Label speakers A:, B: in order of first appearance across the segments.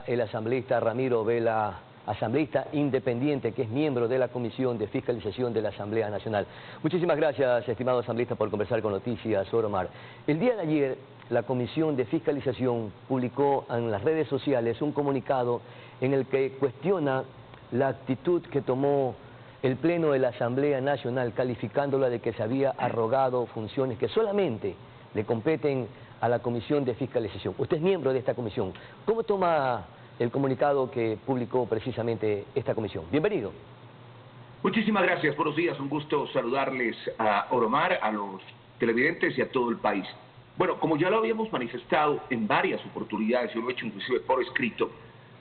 A: El asambleísta Ramiro Vela, asambleísta independiente que es miembro de la Comisión de Fiscalización de la Asamblea Nacional. Muchísimas gracias, estimado asambleísta, por conversar con Noticias Oromar. El día de ayer, la Comisión de Fiscalización publicó en las redes sociales un comunicado en el que cuestiona la actitud que tomó el Pleno de la Asamblea Nacional, calificándola de que se había arrogado funciones que solamente le competen a la Comisión de Fiscalización. Usted es miembro de esta comisión. ¿Cómo toma el comunicado que publicó precisamente esta comisión? Bienvenido.
B: Muchísimas gracias, buenos días, un gusto saludarles a Oromar, a los televidentes y a todo el país. Bueno, como ya lo habíamos manifestado en varias oportunidades, yo lo he hecho inclusive por escrito,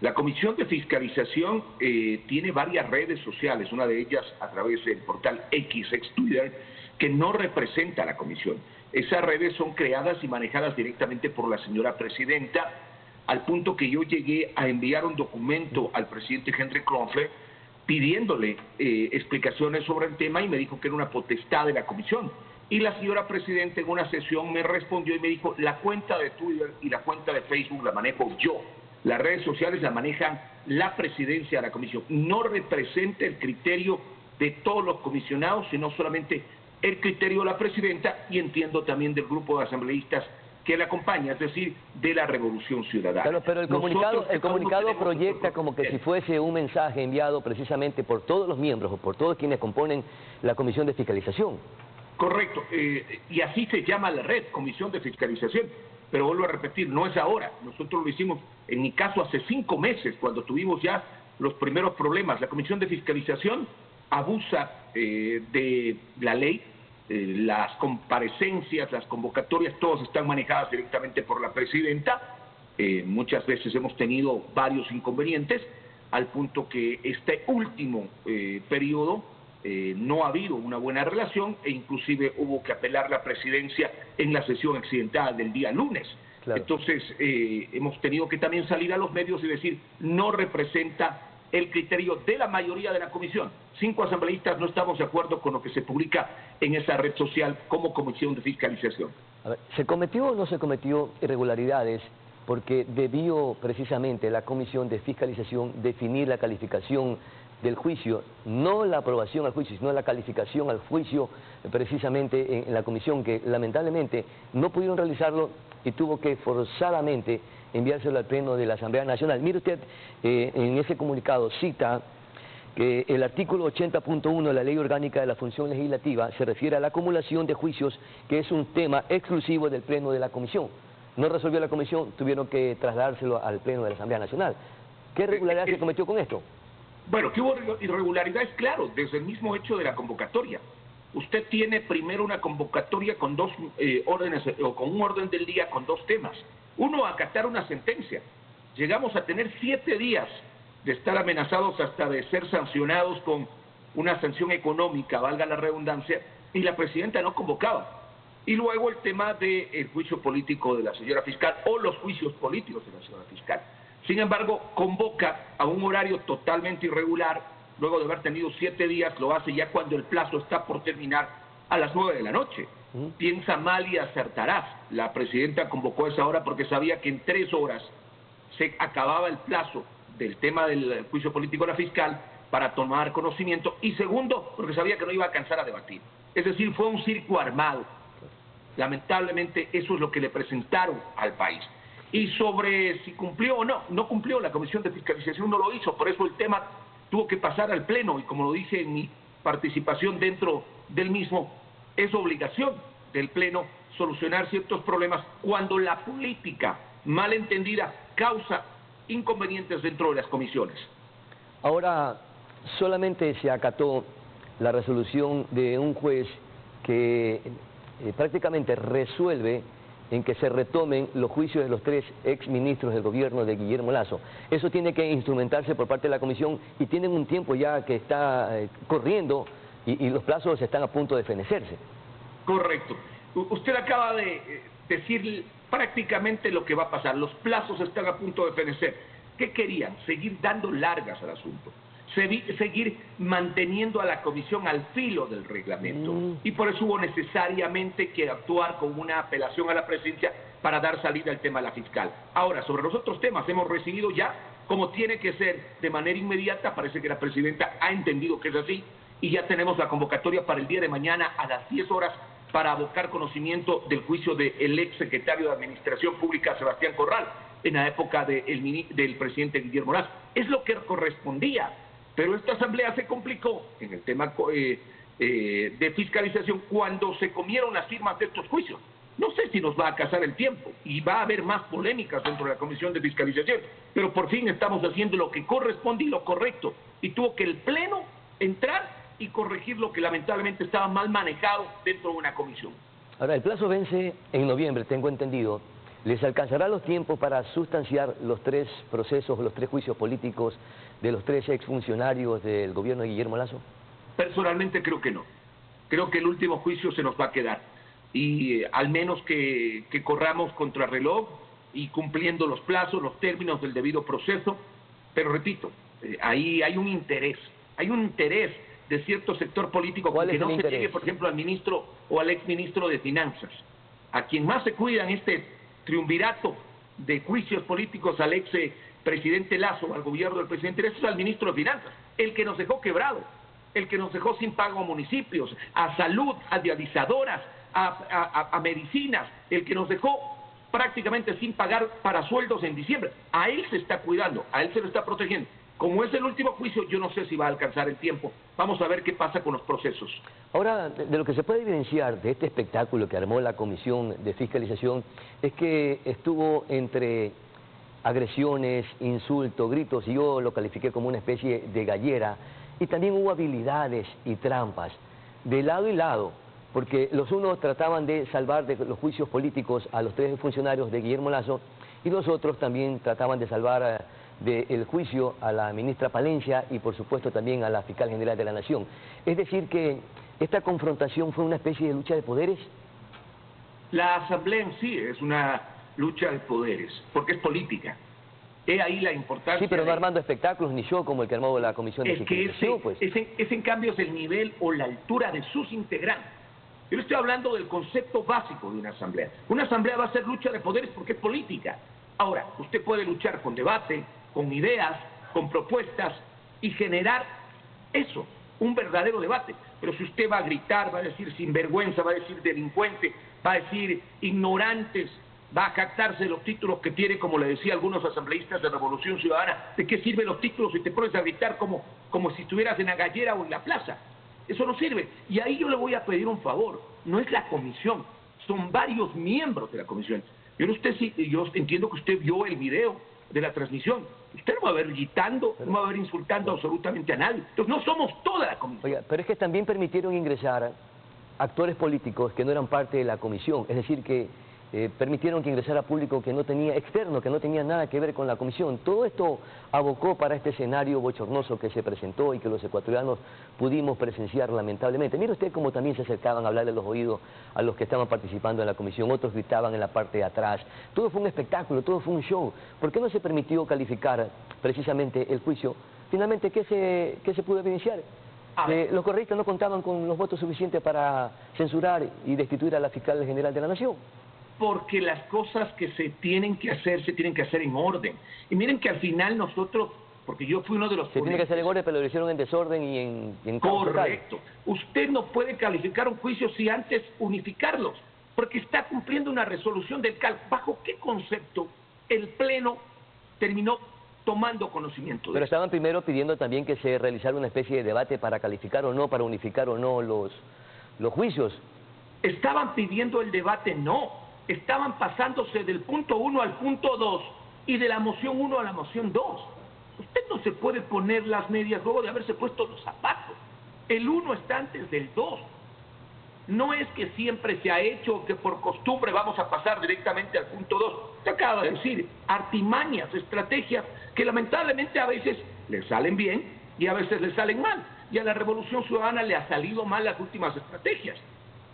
B: la Comisión de Fiscalización tiene varias redes sociales, una de ellas a través del portal X, ex Twitter, que no representa a la Comisión. Esas redes son creadas y manejadas directamente por la señora presidenta, al punto que yo llegué a enviar un documento al presidente Henry Kronfle pidiéndole explicaciones sobre el tema y me dijo que era una potestad de la comisión. Y la señora presidenta en una sesión me respondió y me dijo, la cuenta de Twitter y la cuenta de Facebook la manejo yo. Las redes sociales la manejan la presidencia de la comisión. No representa el criterio de todos los comisionados, sino solamente el criterio de la presidenta y entiendo también del grupo de asambleístas que la acompaña, es decir, de la Revolución Ciudadana.
A: Claro, pero el comunicado proyecta como que si fuese un mensaje enviado precisamente por todos los miembros o por todos quienes componen la Comisión de Fiscalización.
B: Correcto, y así se llama la red, Comisión de Fiscalización, pero vuelvo a repetir, no es ahora, nosotros lo hicimos, en mi caso, hace 5 meses, cuando tuvimos ya los primeros problemas. La Comisión de Fiscalización abusa de la ley. Las comparecencias, las convocatorias, todas están manejadas directamente por la presidenta. Muchas veces hemos tenido varios inconvenientes, al punto que este último periodo no ha habido una buena relación e inclusive hubo que apelar la presidencia en la sesión accidental del día lunes. Claro. Entonces hemos tenido que también salir a los medios y decir, no representa el criterio de la mayoría de la comisión. 5 asambleístas no estamos de acuerdo con lo que se publica en esa red social como Comisión de Fiscalización.
A: A ver, ¿se cometió o no se cometió irregularidades? Porque debió precisamente la Comisión de Fiscalización definir la calificación del juicio, no la aprobación al juicio, sino la calificación al juicio precisamente en la comisión, que lamentablemente no pudieron realizarlo y tuvo que forzadamente enviárselo al Pleno de la Asamblea Nacional. Mire usted, en ese comunicado cita que el artículo 80.1 de la Ley Orgánica de la Función Legislativa se refiere a la acumulación de juicios, que es un tema exclusivo del Pleno de la Comisión. No resolvió la Comisión, tuvieron que trasladárselo al Pleno de la Asamblea Nacional. ¿Qué irregularidad se cometió con esto?
B: Bueno, que hubo irregularidades, claro, desde el mismo hecho de la convocatoria. Usted tiene primero una convocatoria con 2 órdenes, o con un orden del día con 2 temas. Uno, acatar una sentencia. Llegamos a tener 7 días de estar amenazados hasta de ser sancionados con una sanción económica, valga la redundancia, y la presidenta no convocaba. Y luego el tema del juicio político de la señora fiscal o los juicios políticos de la señora fiscal. Sin embargo, convoca a un horario totalmente irregular, luego de haber tenido 7 días, lo hace ya cuando el plazo está por terminar a las 9 de la noche. Piensa mal y acertarás. La presidenta convocó a esa hora porque sabía que en 3 horas se acababa el plazo del tema del juicio político de la fiscal para tomar conocimiento, y segundo, porque sabía que no iba a alcanzar a debatir. Es decir, fue un circo armado. Lamentablemente eso es lo que le presentaron al país. Y sobre si cumplió o no, no cumplió, la Comisión de Fiscalización no lo hizo, por eso el tema tuvo que pasar al Pleno, y como lo dije en mi participación dentro del mismo, es obligación del Pleno solucionar ciertos problemas cuando la política mal entendida causa inconvenientes dentro de las comisiones.
A: Ahora, solamente se acató la resolución de un juez que prácticamente resuelve en que se retomen los juicios de los 3 exministros del gobierno de Guillermo Lasso. Eso tiene que instrumentarse por parte de la comisión y tienen un tiempo ya que está corriendo y los plazos están a punto de fenecerse.
B: Correcto. Usted acaba de decir prácticamente lo que va a pasar. Los plazos están a punto de fenecer. ¿Qué querían? Seguir dando largas al asunto. Seguir manteniendo a la comisión al filo del reglamento. Y por eso hubo necesariamente que actuar con una apelación a la presidencia para dar salida al tema de la fiscal. Ahora, sobre los otros temas, hemos recibido ya, como tiene que ser, de manera inmediata, parece que la presidenta ha entendido que es así, y ya tenemos la convocatoria para el día de mañana a las 10 horas para abocar conocimiento del juicio del ex secretario de Administración Pública, Sebastián Corral, en la época del presidente Guillermo Lasso. Es lo que correspondía, pero esta asamblea se complicó en el tema de fiscalización cuando se comieron las firmas de estos juicios. No sé si nos va a casar el tiempo y va a haber más polémicas dentro de la Comisión de Fiscalización, pero por fin estamos haciendo lo que corresponde y lo correcto, y tuvo que el Pleno entrar y corregir lo que lamentablemente estaba mal manejado dentro de una comisión.
A: Ahora, el plazo vence en noviembre, tengo entendido. ¿Les alcanzará los tiempos para sustanciar los 3 procesos, los 3 juicios políticos de los 3 exfuncionarios del gobierno de Guillermo Lasso?
B: Personalmente creo que no. Creo que el último juicio se nos va a quedar. Y al menos que corramos contra reloj y cumpliendo los plazos, los términos del debido proceso. Pero repito, ahí hay un interés de cierto sector político que no se llegue, por ejemplo, al ministro o al exministro de Finanzas. A quien más se cuida en este triunvirato de juicios políticos al ex presidente Lasso, al gobierno del presidente Lasso, es al ministro de Finanzas, el que nos dejó quebrado, el que nos dejó sin pago a municipios, a salud, a dializadoras, a medicinas, el que nos dejó prácticamente sin pagar para sueldos en diciembre. A él se está cuidando, a él se lo está protegiendo. Como es el último juicio, yo no sé si va a alcanzar el tiempo. Vamos a ver qué pasa con los procesos.
A: Ahora, de lo que se puede evidenciar de este espectáculo que armó la Comisión de Fiscalización es que estuvo entre agresiones, insultos, gritos, y yo lo califiqué como una especie de gallera, y también hubo habilidades y trampas de lado y lado, porque los unos trataban de salvar de los juicios políticos a los 3 funcionarios de Guillermo Lasso, y los otros también trataban de salvar del juicio a la ministra Palencia y por supuesto también a la fiscal general de la Nación. Es decir que esta confrontación fue una especie de lucha de poderes.
B: La asamblea en sí es una lucha de poderes, porque es política. He ahí la importancia.
A: Sí, pero no armando espectáculos ni show como el que armó la Comisión de Fiscalización.
B: En cambio es el nivel o la altura de sus integrantes. Yo le estoy hablando del concepto básico de una asamblea. Una asamblea va a ser lucha de poderes porque es política. Ahora, usted puede luchar con debate, con ideas, con propuestas y generar eso, un verdadero debate. Pero si usted va a gritar, va a decir sinvergüenza, va a decir delincuente, va a decir ignorantes, va a jactarse de los títulos que tiene, como le decía a algunos asambleístas de Revolución Ciudadana, ¿de qué sirven los títulos si te pones a gritar como si estuvieras en la gallera o en la plaza? Eso no sirve. Y ahí yo le voy a pedir un favor. No es la comisión, son varios miembros de la comisión. Yo entiendo que usted vio el video de la transmisión. Usted no va a ver gritando, no va a ver insultando absolutamente a nadie. Entonces no somos toda la comisión.
A: Oiga, pero es que también permitieron ingresar actores políticos que no eran parte de la comisión, es decir que permitieron que ingresara público que no tenía, externo, que no tenía nada que ver con la comisión. Todo esto abocó para este escenario bochornoso que se presentó y que los ecuatorianos pudimos presenciar lamentablemente. Mire usted cómo también se acercaban a hablarle a los oídos a los que estaban participando en la comisión, otros gritaban en la parte de atrás. Todo fue un espectáculo, todo fue un show. ¿Por qué no se permitió calificar precisamente el juicio? Finalmente, ¿qué se pudo evidenciar? Los correístas no contaban con los votos suficientes para censurar y destituir a la fiscal general de la Nación.
B: Porque las cosas que se tienen que hacer en orden. Y miren que al final nosotros, porque yo fui uno de los...
A: Se tiene que hacer en orden, pero lo hicieron en desorden y en
B: correcto. Usted no puede calificar un juicio si antes unificarlos, porque está cumpliendo una resolución del CAL. ¿Bajo qué concepto el Pleno terminó tomando conocimiento de
A: Pero
B: esto?
A: estaban primero pidiendo también que se realizara una especie de debate para calificar o no, para unificar o no los juicios.
B: Estaban pidiendo el debate, no. Estaban pasándose del punto 1 al punto 2 y de la moción 1 a la moción 2. Usted no se puede poner las medias luego de haberse puesto los zapatos. El 1 está antes del 2. No es que siempre se ha hecho que por costumbre vamos a pasar directamente al punto 2. Usted acaba de decir, artimañas, estrategias que lamentablemente a veces le salen bien y a veces le salen mal. Y a la Revolución Ciudadana le ha salido mal las últimas estrategias.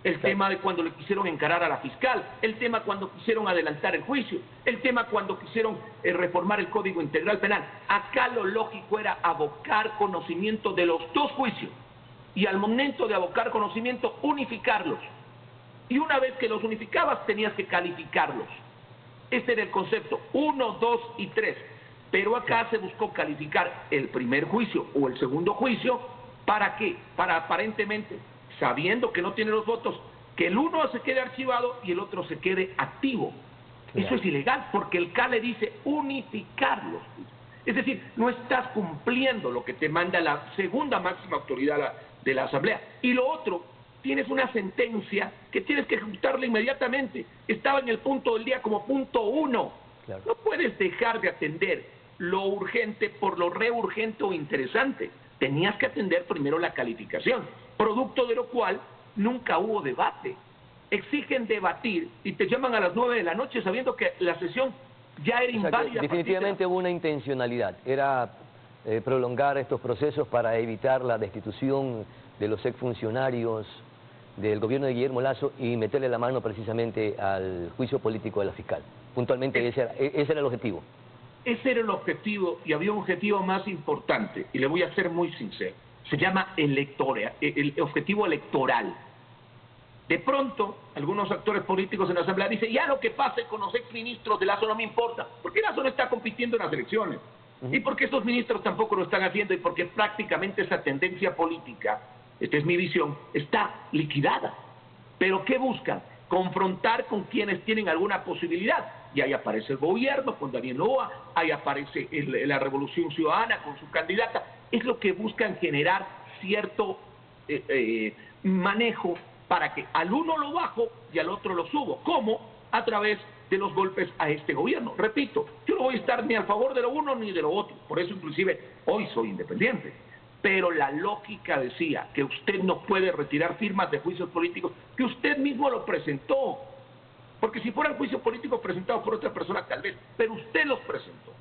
B: El tema de cuando le quisieron encarar a la fiscal, el tema cuando quisieron adelantar el juicio, el tema cuando quisieron reformar el Código Integral Penal. Acá lo lógico era abocar conocimiento de los 2 juicios y al momento de abocar conocimiento unificarlos. Y una vez que los unificabas tenías que calificarlos. Este era el concepto, 1, 2 y 3. Pero acá se buscó calificar el primer juicio o el segundo juicio, ¿para qué? Para aparentemente, sabiendo que no tiene los votos, que el uno se quede archivado y el otro se quede activo. Claro. Eso es ilegal, porque el CALE dice unificar los juicios. Es decir, no estás cumpliendo lo que te manda la segunda máxima autoridad de la Asamblea. Y lo otro, tienes una sentencia que tienes que ejecutarla inmediatamente. Estaba en el punto del día como punto 1. Claro. No puedes dejar de atender lo urgente por lo re urgente o interesante. Tenías que atender primero la calificación, producto de lo cual nunca hubo debate. Exigen debatir y te llaman a las 9 de la noche sabiendo que la sesión ya era inválida.
A: Definitivamente hubo una intencionalidad, era prolongar estos procesos para evitar la destitución de los exfuncionarios del gobierno de Guillermo Lasso y meterle la mano precisamente al juicio político de la fiscal. Puntualmente ese era el objetivo.
B: Ese era el objetivo, y había un objetivo más importante, y le voy a ser muy sincero. Se llama el objetivo electoral. De pronto, algunos actores políticos en la Asamblea dicen, ya lo que pase con los exministros de Lasso no me importa, porque Lasso no está compitiendo en las elecciones, y porque estos ministros tampoco lo están haciendo, y porque prácticamente esa tendencia política, esta es mi visión, está liquidada. ¿Pero qué buscan? Confrontar con quienes tienen alguna posibilidad. Y ahí aparece el gobierno con Daniel Noboa, ahí aparece la Revolución Ciudadana con su candidata. Es lo que buscan generar cierto manejo para que al uno lo bajo y al otro lo subo. ¿Cómo? A través de los golpes a este gobierno. Repito, yo no voy a estar ni a favor de lo uno ni de lo otro. Por eso inclusive hoy soy independiente. Pero la lógica decía que usted no puede retirar firmas de juicios políticos que usted mismo lo presentó. Porque si fueran juicios políticos presentados por otra persona, tal vez, pero usted los presentó.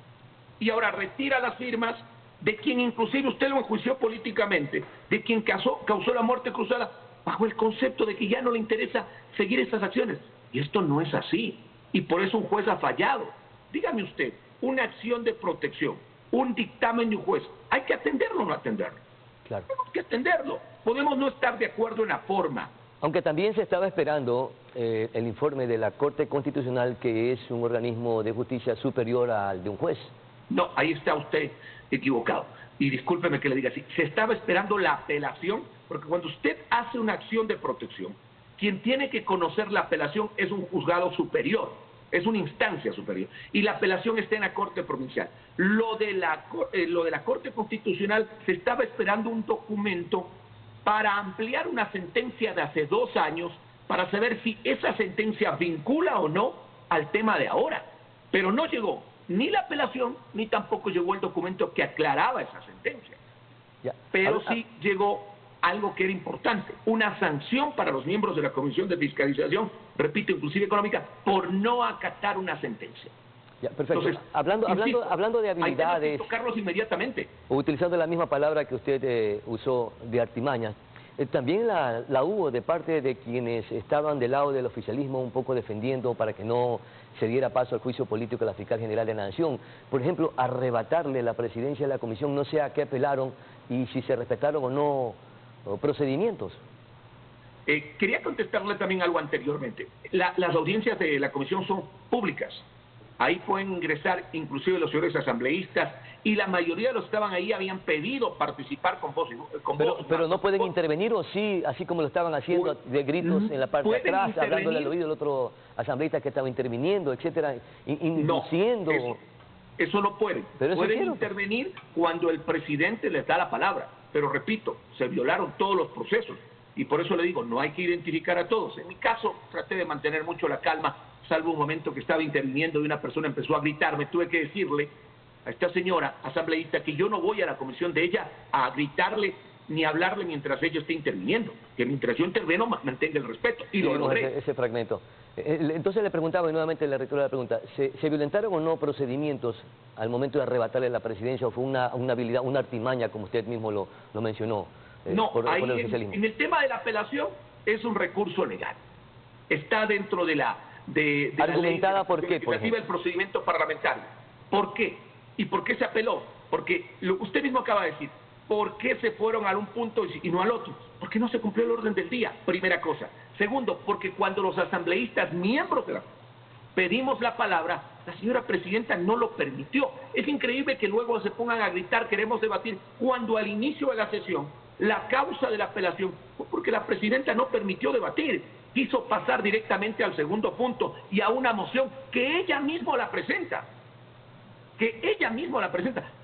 B: Y ahora retira las firmas de quien inclusive usted lo enjuició políticamente, de quien causó la muerte cruzada, bajo el concepto de que ya no le interesa seguir estas acciones. Y esto no es así. Y por eso un juez ha fallado. Dígame usted, una acción de protección, un dictamen de un juez, ¿hay que atenderlo o no atenderlo?
A: Claro.
B: Tenemos que atenderlo. Podemos no estar de acuerdo en la forma.
A: Aunque también se estaba esperando el informe de la Corte Constitucional, que es un organismo de justicia superior al de un juez.
B: No, ahí está usted equivocado. Y discúlpeme que le diga así. Se estaba esperando la apelación, porque cuando usted hace una acción de protección, quien tiene que conocer la apelación es un juzgado superior, es una instancia superior. Y la apelación está en la Corte Provincial. Lo de la Corte Constitucional, se estaba esperando un documento para ampliar una sentencia de hace 2 años, para saber si esa sentencia vincula o no al tema de ahora. Pero no llegó ni la apelación, ni tampoco llegó el documento que aclaraba esa sentencia. Pero sí llegó algo que era importante, una sanción para los miembros de la Comisión de Fiscalización, repito, inclusive económica, por no acatar una sentencia.
A: Ya, perfecto. Entonces, hablando de habilidades,
B: hay que tocarlos inmediatamente.
A: Utilizando la misma palabra que usted usó, de artimañas, también la hubo de parte de quienes estaban del lado del oficialismo, un poco defendiendo para que no se diera paso al juicio político de la Fiscal General de la Nación. Por ejemplo, arrebatarle la presidencia de la Comisión, no sé a qué apelaron y si se respetaron o no procedimientos.
B: Quería contestarle también algo anteriormente. Las audiencias de la Comisión son públicas. Ahí pueden ingresar inclusive los señores asambleístas, y la mayoría de los que estaban ahí habían pedido participar con voz.
A: Pero no pueden intervenir, o sí, así como lo estaban haciendo de gritos en la parte de atrás, hablándole al oído del otro asambleísta que estaba interviniendo, etcétera, induciendo.
B: No, eso no pueden. Pueden intervenir cuando el presidente les da la palabra. Pero repito, se violaron todos los procesos. Y por eso le digo, no hay que identificar a todos. En mi caso, traté de mantener mucho la calma, salvo un momento que estaba interviniendo y una persona empezó a gritarme. Tuve que decirle a esta señora asambleísta que yo no voy a la comisión de ella a gritarle ni a hablarle mientras ella esté interviniendo. Que mientras yo intervengo mantenga el respeto. Y lo logré.
A: Ese fragmento. Entonces le preguntaba, y nuevamente le reitero la pregunta, ¿se violentaron o no procedimientos al momento de arrebatarle la presidencia, o fue una habilidad, una artimaña, como usted mismo lo mencionó?
B: No, ahí en el tema de la apelación es un recurso legal. Está dentro de la
A: argumentada
B: la ley,
A: por qué, por ejemplo,
B: el procedimiento parlamentario. ¿Por qué? ¿Y por qué se apeló? Porque usted mismo acaba de decir, ¿por qué se fueron a un punto y no al otro? Porque no se cumplió el orden del día, primera cosa. Segundo, porque cuando los asambleístas, miembros de la pedimos la palabra, la señora presidenta no lo permitió. Es increíble que luego se pongan a gritar, queremos debatir, cuando al inicio de la sesión, la causa de la apelación fue porque la presidenta no permitió debatir, quiso pasar directamente al segundo punto y a una moción que ella misma la presenta.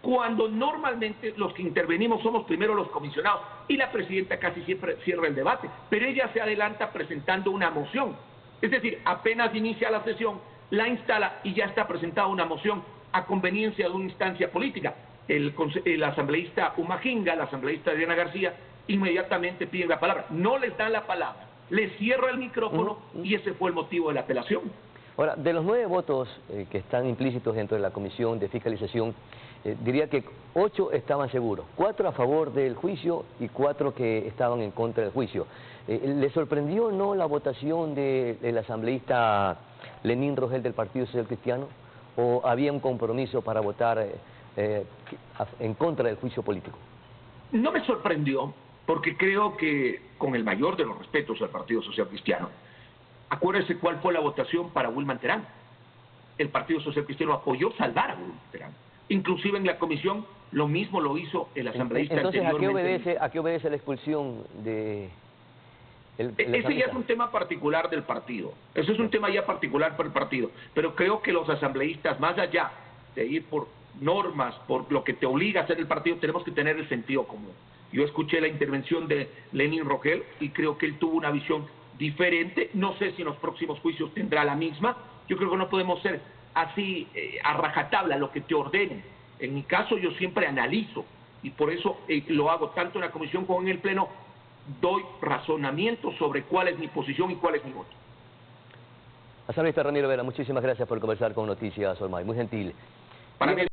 B: Cuando normalmente los que intervenimos somos primero los comisionados y la presidenta casi siempre cierra el debate, pero ella se adelanta presentando una moción. Es decir, apenas inicia la sesión, la instala y ya está presentada una moción a conveniencia de una instancia política. El asambleísta Umajinga, la asambleísta Adriana García, inmediatamente piden la palabra. No les dan la palabra, les cierra el micrófono y ese fue el motivo de la apelación.
A: Ahora, de los 9 votos que están implícitos dentro de la Comisión de Fiscalización, diría que 8 estaban seguros, 4 a favor del juicio y 4 que estaban en contra del juicio. ¿Le sorprendió o no la votación del asambleísta Lenín Rogel del Partido Social Cristiano? ¿O había un compromiso para votar en contra del juicio político?
B: No me sorprendió, porque creo que, con el mayor de los respetos al Partido Social Cristiano, acuérdese cuál fue la votación para Wilman Terán. El Partido Social Cristiano apoyó salvar a Wilman Terán. Inclusive en la comisión lo mismo lo hizo el asambleísta.
A: Entonces, ¿a qué obedece la expulsión de...?
B: Ese ya es un tema particular del partido. Eso es un tema ya particular para el partido. Pero creo que los asambleístas, más allá de ir por normas, por lo que te obliga a hacer el partido, tenemos que tener el sentido común. Yo escuché la intervención de Lenín Rogel y creo que él tuvo una visión diferente. No sé si en los próximos juicios tendrá la misma. Yo creo que no podemos ser así a rajatabla lo que te ordenen. En mi caso yo siempre analizo y por eso lo hago tanto en la comisión como en el pleno. Doy razonamiento sobre cuál es mi posición y cuál es mi voto.
A: Asambleísta Ramiro Vera, muchísimas gracias por conversar con Noticias Olmay. Muy gentil.
B: Para mí